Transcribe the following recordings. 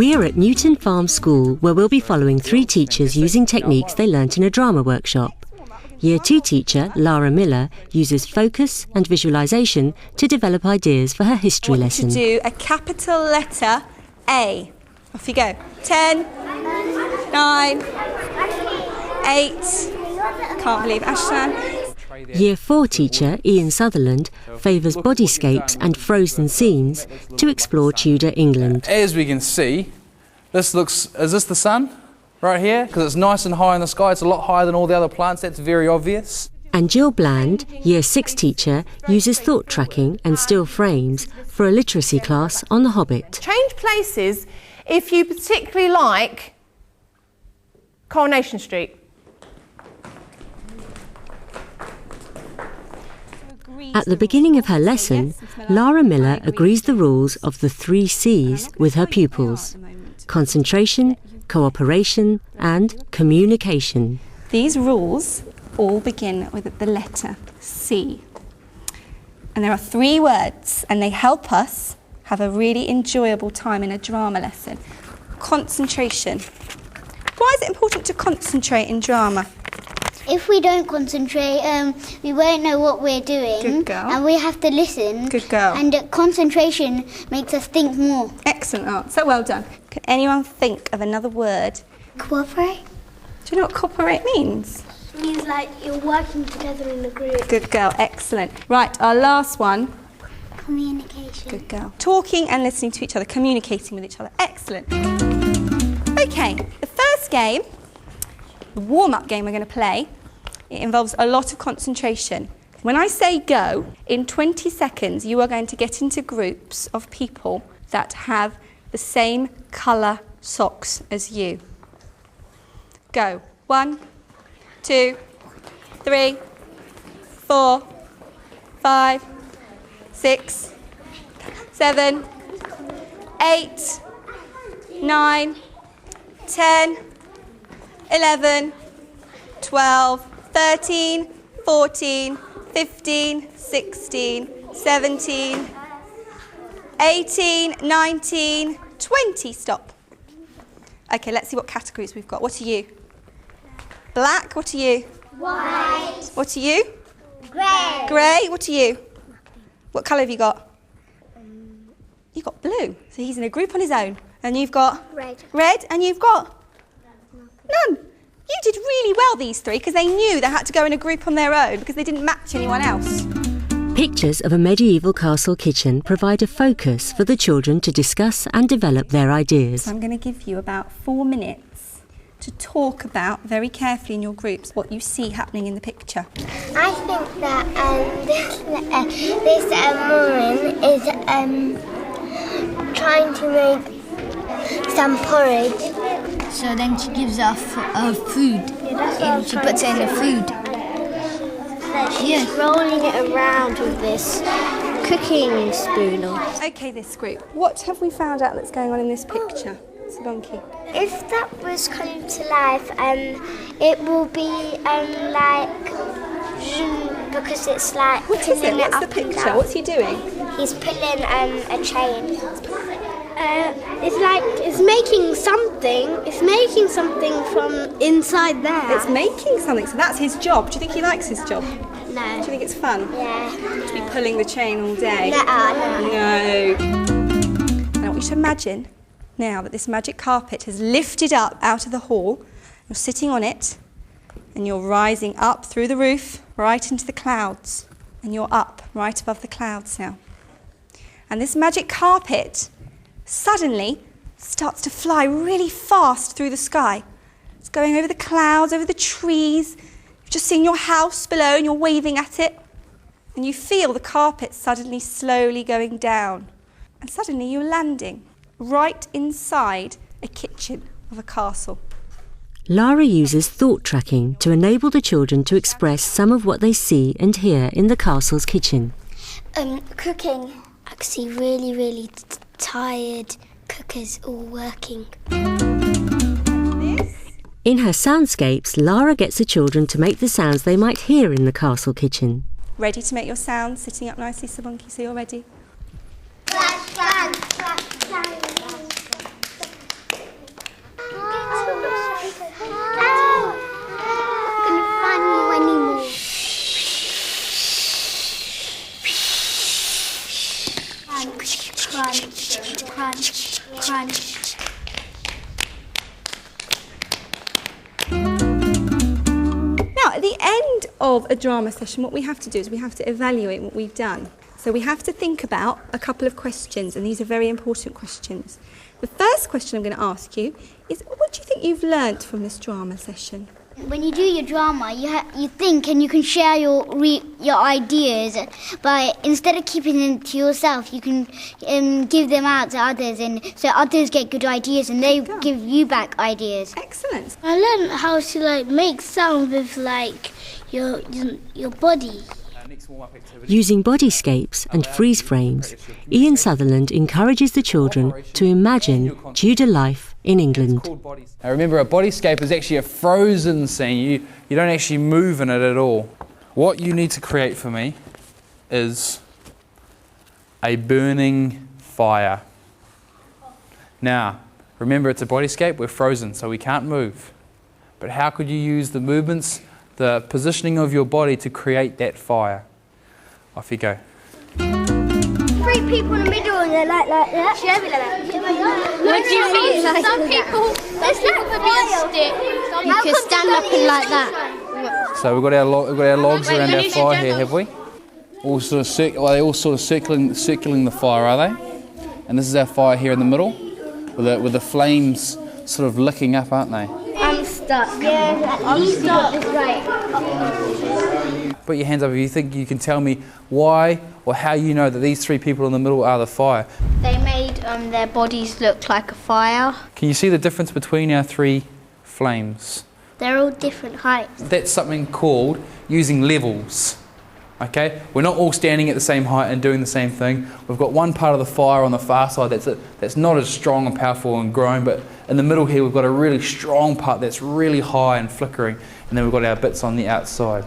We're at Newton Farm School, where we'll be following 3 teachers using techniques they learnt in a drama workshop. Year 2 teacher Lara Miller uses focus and visualisation to develop ideas for her history lesson. To do a capital letter A. Off you go. 10, 9, 8. Can't believe Ashton. Year 4 teacher Ian Sutherland favours bodyscapes and frozen scenes to explore Tudor England. As we can see, is this the sun right here? Because it's nice and high in the sky, it's a lot higher than all the other plants, that's very obvious. And Jill Bland, Year 6 teacher, uses thought tracking and still frames for a literacy class on The Hobbit. Change places if you particularly like Coronation Street. At the beginning of her lesson, Lara Miller agrees the rules of the 3 C's with her pupils: concentration, cooperation and communication. These rules all begin with the letter C. And there are 3 words, and they help us have a really enjoyable time in a drama lesson. Concentration. Why is it important to concentrate in drama? If we don't concentrate, we won't know what we're doing. Good girl. And we have to listen. Good girl. And concentration makes us think more. Excellent answer, well done. Can anyone think of another word? Cooperate? Do you know what cooperate means? It means like you're working together in a group. Good girl, excellent. Right, our last one. Communication. Good girl. Talking and listening to each other, communicating with each other. Excellent. Okay, the first game, the warm-up game we're going to play, it involves a lot of concentration. When I say go, in 20 seconds you are going to get into groups of people that have the same colour socks as you. Go. 1, 2, 3, 4, 5, 6, 7, 8, 9, 10, 11, 12, 13, 14, 15, 16, 17, 18, 19, 20. Stop. Okay, let's see what categories we've got. What are you? Black. What are you? White. What are you? Grey. Grey. What are you? What colour have you got? You've got blue. So he's in a group on his own. And you've got? Red. Red. And you've got? None. You did really well, these 3, because they knew they had to go in a group on their own because they didn't match anyone else. Pictures of a medieval castle kitchen provide a focus for the children to discuss and develop their ideas. I'm going to give you about 4 minutes to talk about, very carefully in your groups, what you see happening in the picture. I think that this woman is trying to make some porridge. So then she gives her food, and she puts it in the food. She's rolling it around with this cooking spoon. Okay, this group. What have we found out that's going on in this picture? Sabonki. If that was coming to life, it will be like because it's like What is it? pulling What's up the and picture? down. What's he doing? He's pulling a chain. It's like it's making something. It's making something from inside there. It's making something, so that's his job. Do you think he likes his job? Do No. you think it's fun? Yeah. To be pulling the chain all day? No. No. I want you to imagine now that this magic carpet has lifted up out of the hall. You're sitting on it and you're rising up through the roof right into the clouds, and you're up right above the clouds now. And this magic carpet suddenly starts to fly really fast through the sky. It's going over the clouds, over the trees. You've just seen your house below and you're waving at it. And you feel the carpet suddenly slowly going down. And suddenly you're landing right inside a kitchen of a castle. Lara uses thought tracking to enable the children to express some of what they see and hear in the castle's kitchen. Cooking. I can see really tired cookers all working. In her soundscapes, Lara gets the children to make the sounds they might hear in the castle kitchen. Ready to make your sounds, sitting up nicely, Sabonki, so you're ready? Flash, bang, flash, bang. end of a drama session, what we have to do is we have to evaluate what we've done. So we have to think about a couple of questions, and these are very important questions. The first question I'm going to ask you is, what do you think you've learnt from this drama session? When you do your drama, you think and you can share your ideas, but instead of keeping them to yourself, you can give them out to others, and so others get good ideas and they give you back ideas. Excellent. I learned how to make sound with your body. Using bodyscapes and freeze frames, Ian Sutherland encourages the children to imagine Tudor life in England. Now remember, a bodyscape is actually a frozen scene. You don't actually move in it at all. What you need to create for me is a burning fire. Now, remember, it's a bodyscape, we're frozen, so we can't move. But how could you use the movements, the positioning of your body to create that fire? Off you go. 3 people in the middle and they're like that. What do you mean? Some people could be a stick. You can stand up and like that. So we've got our logs around our fire here, have we? All sort of they all sort of circling the fire, are they? And this is our fire here in the middle, with the flames sort of licking up, aren't they? I'm stuck. Yeah, I'm stuck. Right. Put your hands up if you think you can tell me why or how you know that these 3 people in the middle are the fire. They made their bodies look like a fire. Can you see the difference between our 3 flames? They're all different heights. That's something called using levels. Okay, we're not all standing at the same height and doing the same thing. We've got one part of the fire on the far side that's not as strong and powerful and growing, but in the middle here we've got a really strong part that's really high and flickering, and then we've got our bits on the outside.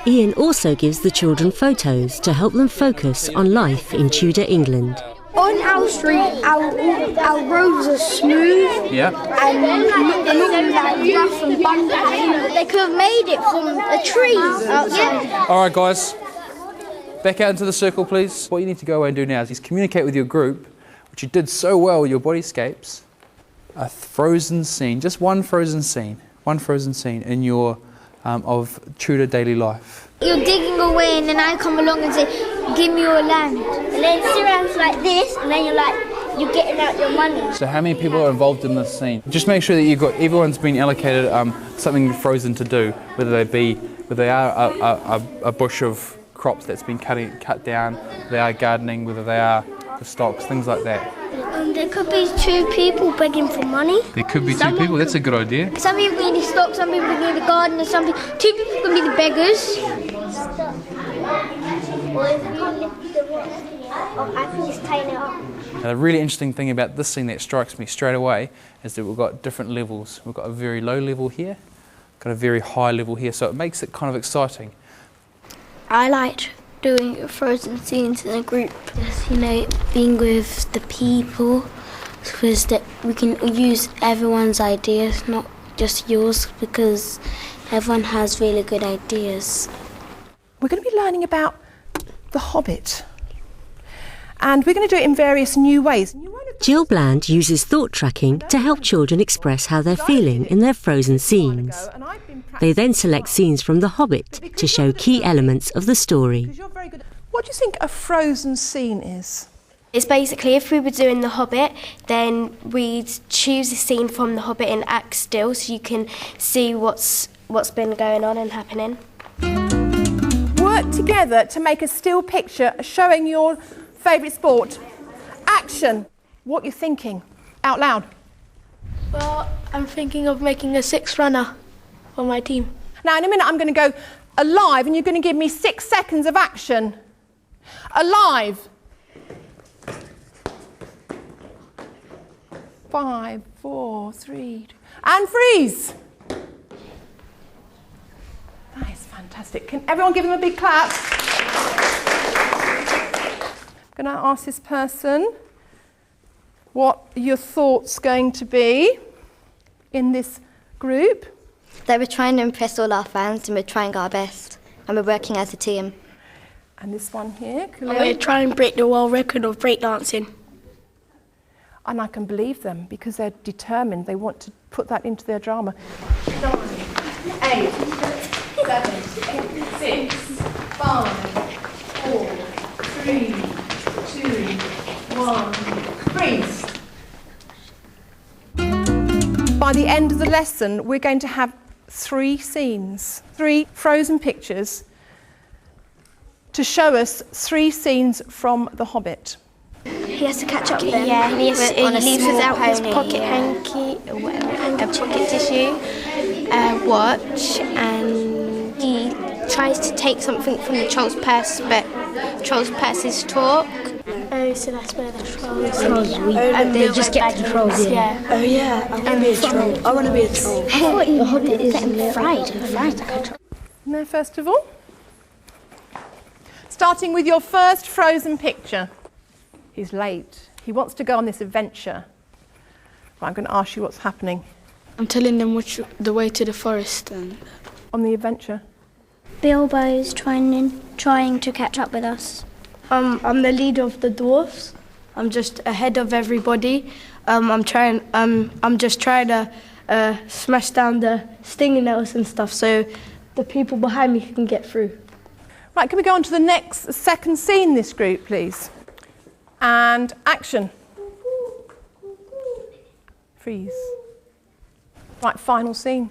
Ian also gives the children photos to help them focus on life in Tudor England. On our street, our roads are smooth. Yeah. And not like rough and bumpy. They could have made it from a tree outside. All right, guys. Back out into the circle, please. What you need to go away and do now is communicate with your group, which you did so well with your bodyscapes, a frozen scene, just one frozen scene in your of Tudor daily life. You're digging away and then I come along and say, give me your land. And then Sirhan's like this, and then you're getting out your money. So how many people are involved in this scene? Just make sure that everyone's been allocated something frozen to do, whether they are a bush of crops that's been cut down, whether they are gardening, whether they are the stocks, things like that. There could be 2 people begging for money. There could be 2 people, that's a good idea. Some people can be the stock, some people can be the gardener, 2 people can be the beggars. I think it's tying it up. Now, the really interesting thing about this scene that strikes me straight away is that we've got different levels. We've got a very low level here, got a very high level here, so it makes it kind of exciting. I liked doing frozen scenes in a group. Just, being with the people, because that we can use everyone's ideas, not just yours, because everyone has really good ideas. We're going to be learning about The Hobbit. And we're going to do it in various new ways. Jill Bland uses thought tracking to help children express how they're feeling in their frozen scenes. They then select scenes from The Hobbit to show key elements of the story. What do you think a frozen scene is? It's basically, if we were doing The Hobbit, then we'd choose a scene from The Hobbit and act still so you can see what's been going on and happening. Work together to make a still picture showing your favourite sport. Action. What you're thinking. Out loud. Well, I'm thinking of making a 6-runner for my team. Now, in a minute, I'm going to go alive, and you're going to give me 6 seconds of action. Alive. 5, 4, 3, 2, and freeze. That is fantastic. Can everyone give them a big clap? I'm going to ask this person what your thoughts going to be in this group. They were trying to impress all our fans and we're trying our best and we're working as a team. And this one here, Khalil. We're trying to break the world record of breakdancing. And I can believe them because they're determined. They want to put that into their drama. 9, 8, 7, 6, 5, 4, 3, 2, 1, freeze. By the end of the lesson, we're going to have 3 scenes, 3 frozen pictures to show us 3 scenes from The Hobbit. He has to catch up with them. Yeah, he leaves without his pocket hanky, or whatever, a pocket tissue, watch, and he tries to take something from the troll's purse, but troll's purse is talk. Oh, so that's where the trolls they just get to the trolls, yeah. Oh yeah, I want to be a troll. I want to be a troll. The Hobbit is fried. No, first of all. Starting with your first frozen picture. He's late. He wants to go on this adventure. Right, I'm going to ask you what's happening. I'm telling them the way to the forest. And on the adventure. Bilbo's trying to catch up with us. I'm the leader of the dwarfs. I'm just ahead of everybody. I'm just trying to smash down the stinging nettles and stuff so the people behind me can get through. Right, can we go on to the second scene in this group, please? And action. Freeze. Right, final scene.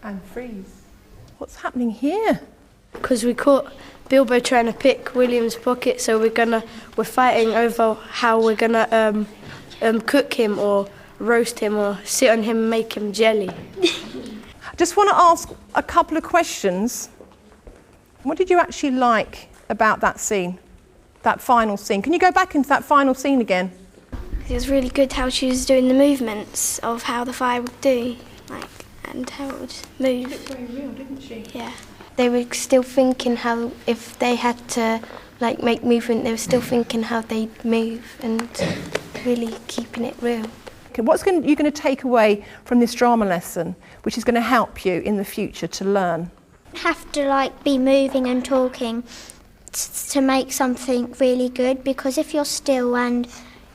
And freeze. What's happening here? Because we caught Bilbo trying to pick William's pocket, so we're fighting over how we're gonna cook him or roast him or sit on him and make him jelly. I just want to ask a couple of questions. What did you actually like about that scene, that final scene? Can you go back into that final scene again? It was really good how she was doing the movements of how the fire would do, and how it would move. It was very real, didn't she? Yeah. They were still thinking how, if they had to make movement, they were still thinking how they'd move and really keeping it real. Okay, what's you're going to take away from this drama lesson, which is going to help you in the future to learn? Have to be moving and talking to make something really good, because if you're still and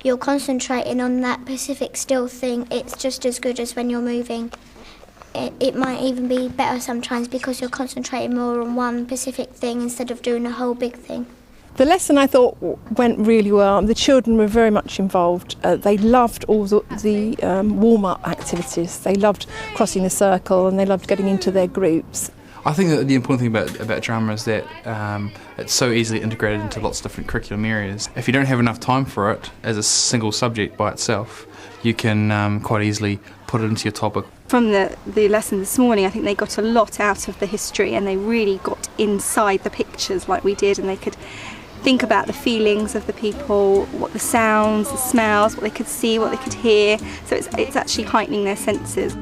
you're concentrating on that specific still thing, it's just as good as when you're moving. It might even be better sometimes because you're concentrating more on one specific thing instead of doing a whole big thing. The lesson I thought went really well. The children were very much involved. They loved all the warm-up activities. They loved crossing the circle and they loved getting into their groups. I think that the important thing about drama is that it's so easily integrated into lots of different curriculum areas. If you don't have enough time for it as a single subject by itself, you can quite easily put it into your topic. From the lesson this morning, I think they got a lot out of the history and they really got inside the pictures like we did, and they could think about the feelings of the people, what the sounds, the smells, what they could see, what they could hear. So it's actually heightening their senses.